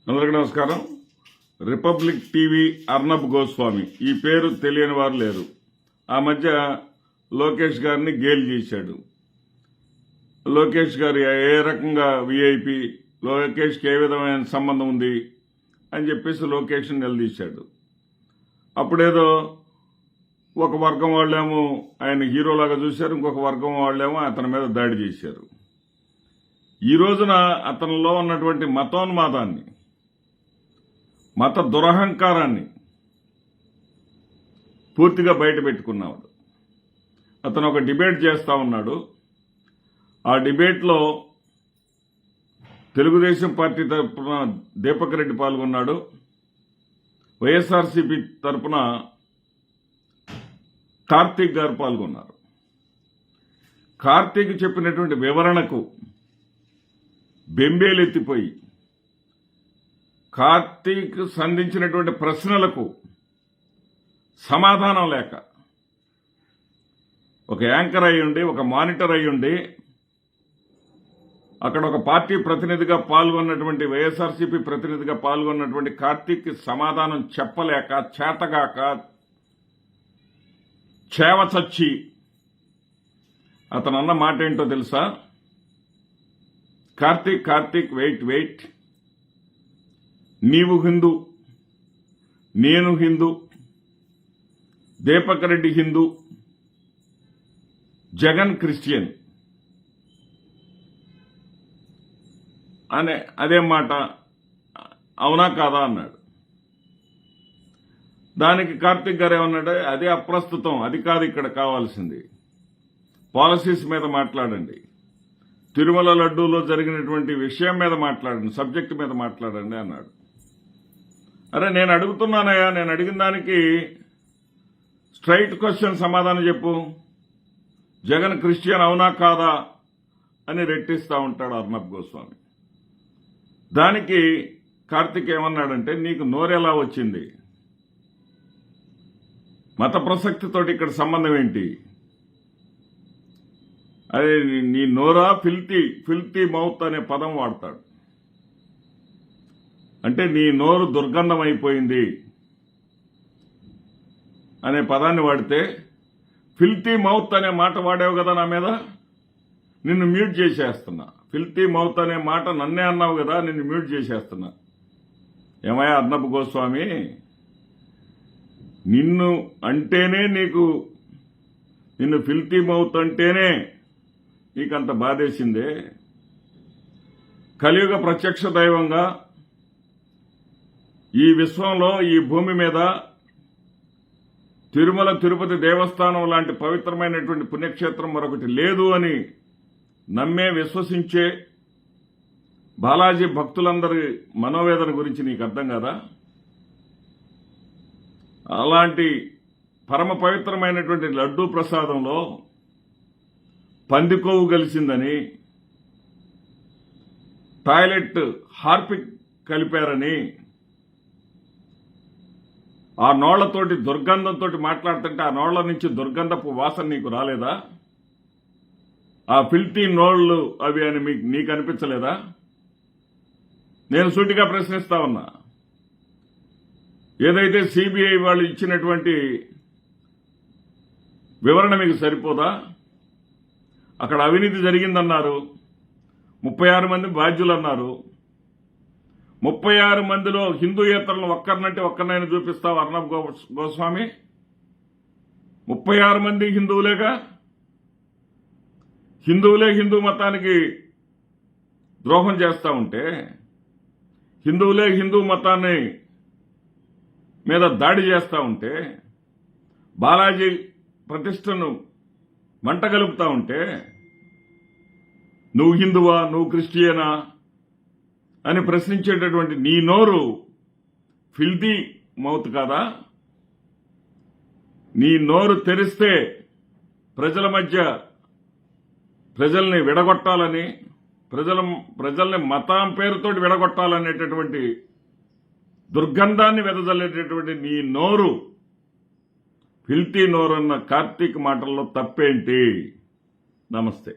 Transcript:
అందరికీ నమస్కారం. Republic TV Arnab Goswami ఈ పేరు తెలియని వారు లేరు. ఆ మధ్య లోకేష్ గారిని గేలి చేశాడు. లోకేష్ గారు ఏ రకంగా విఐపి, లోకేష్కి ఏ విధమైన సంబంధం ఉంది అని చెప్పేసి లోకేష్ని నిలదీశాడు. అప్పుడేదో ఒక వర్గం వాళ్ళేమో ఆయన హీరోలాగా చూశారు, ఇంకొక వర్గం వాళ్ళేమో అతని మీద దాడి చేశారు. ఈ రోజున అతనిలో ఉన్నటువంటి మతోన్మాదాన్ని, మత దురహంకారాన్ని పూర్తిగా బయట పెట్టుకున్నాడు. అతను ఒక డిబేట్ చేస్తా ఉన్నాడు. ఆ డిబేట్లో తెలుగుదేశం పార్టీ తరఫున దీపక్ రెడ్డి పాల్గొన్నాడు. వైఎస్ఆర్సీపీ తరఫున కార్తీక్ గారు పాల్గొన్నారు. కార్తీక్ చెప్పినటువంటి వివరణకు బెంబేలెత్తిపోయి, కార్తీక్ సంధించినటువంటి ప్రశ్నలకు సమాధానం లేక, ఒక యాంకర్ అయ్యుండి, ఒక మానిటర్ అయ్యుండి, అక్కడ ఒక పార్టీ ప్రతినిధిగా పాల్గొన్నటువంటి, వైఎస్ఆర్సీపీ ప్రతినిధిగా పాల్గొన్నటువంటి కార్తీక్ సమాధానం చెప్పలేక, చేతగాక, చేవచచ్చి అతను అన్న మాట ఏంటో తెలుసా? కార్తీక్ వెయిట్, నీవు హిందూ, నేను హిందూ, దీపక్ రెడ్డి హిందూ, జగన్ క్రిస్టియన్ అనే అదే మాట అవునా కాదా అన్నాడు. దానికి కార్తీక్ గారు ఏమన్నాడు? అదే అప్రస్తుతం, అది కాదు ఇక్కడ కావాల్సింది, పాలసీస్ మీద మాట్లాడండి, తిరుమల లడ్డూలో జరిగినటువంటి విషయం మీద మాట్లాడండి, సబ్జెక్టు మీద మాట్లాడండి అన్నాడు. అరే నేను అడుగుతున్నానయ్యా, నేను అడిగిన దానికి స్ట్రైట్ క్వశ్చన్ సమాధానం చెప్పు. జగన్ క్రిస్టియన్ అవునా కాదా అని రెట్టిస్తా ఉంటాడు అర్నబ్ గోస్వామి. దానికి కార్తీక్ ఏమన్నాడంటే, నీకు నోరెలా వచ్చింది? మత ప్రసక్తితోటి ఇక్కడ సంబంధం ఏంటి? అదే నీ నోరా ఫిల్తీ మౌత్ అనే పదం వాడతాడు. అంటే నీ నోరు దుర్గంధం అయిపోయింది అనే పదాన్ని వాడితే, ఫిల్తీ మౌత్ అనే మాట వాడావు కదా నా మీద, నిన్ను మ్యూట్ చేసేస్తున్నా. ఫిల్తీ మౌత్ అనే మాట నన్నే అన్నావు కదా, నిన్ను మ్యూట్ చేసేస్తున్నా. ఏమయ్యా అర్నబ్ గోస్వామి, నిన్ను అంటేనే నిన్ను ఫిల్తీ మౌత్ అంటేనే నీకంత బాధేసిందే. కలియుగ ప్రత్యక్ష దైవంగా ఈ విశ్వంలో, ఈ భూమి మీద తిరుమల తిరుపతి దేవస్థానం లాంటి పవిత్రమైనటువంటి పుణ్యక్షేత్రం మరొకటి లేదు అని నమ్మే, విశ్వసించే బాలాజీ భక్తులందరి మనోవేదన గురించి నీకు అర్థం కదా? అలాంటి పరమ పవిత్రమైనటువంటి లడ్డూ ప్రసాదంలో పందికొవ్వు కలిసిందని, టాయిలెట్ హార్పిక్ కలిపారని, ఆ నోళ్లతోటి దుర్గంధంతో మాట్లాడుతుంటే ఆ నోళ్ల నుంచి దుర్గంధపు వాసన నీకు రాలేదా? ఆ ఫిల్టీ నోళ్లు అవి అని నీకు అనిపించలేదా? నేను సూటిగా ప్రశ్నిస్తా ఉన్నా. ఏదైతే సిబిఐ వాళ్ళు ఇచ్చినటువంటి వివరణ మీకు సరిపోదా? అక్కడ అవినీతి జరిగిందన్నారు, 36 మంది బాధ్యులన్నారు. 36 మందిలో హిందూయేతరులను ఒక్కరినంటే ఒక్కరినైనా చూపిస్తావు అర్నబ్ గోస్వామి? 36 మంది హిందువులేగా. హిందువులే హిందూ మతానికి ద్రోహం చేస్తా ఉంటే, హిందువులే హిందూ మతాన్ని మీద దాడి చేస్తా ఉంటే, బాలాజీ ప్రతిష్టను మంట కలుపుతా ఉంటే, నువ్వు హిందువా, నువ్వు క్రిస్టియనా అని ప్రశ్నించేటటువంటి నీ నోరు ఫిల్తీ మౌత్ కాదా? నీ నోరు తెరిస్తే ప్రజల మధ్య ప్రజల్ని విడగొట్టాలని, ప్రజల్ని మతం పేరుతోటి విడగొట్టాలనేటటువంటి దుర్గంధాన్ని వెదజల్లేటటువంటి నీ నోరు, ఫిల్తీ నోరు అన్న కార్తీక్ మాటల్లో తప్పేంటి? నమస్తే.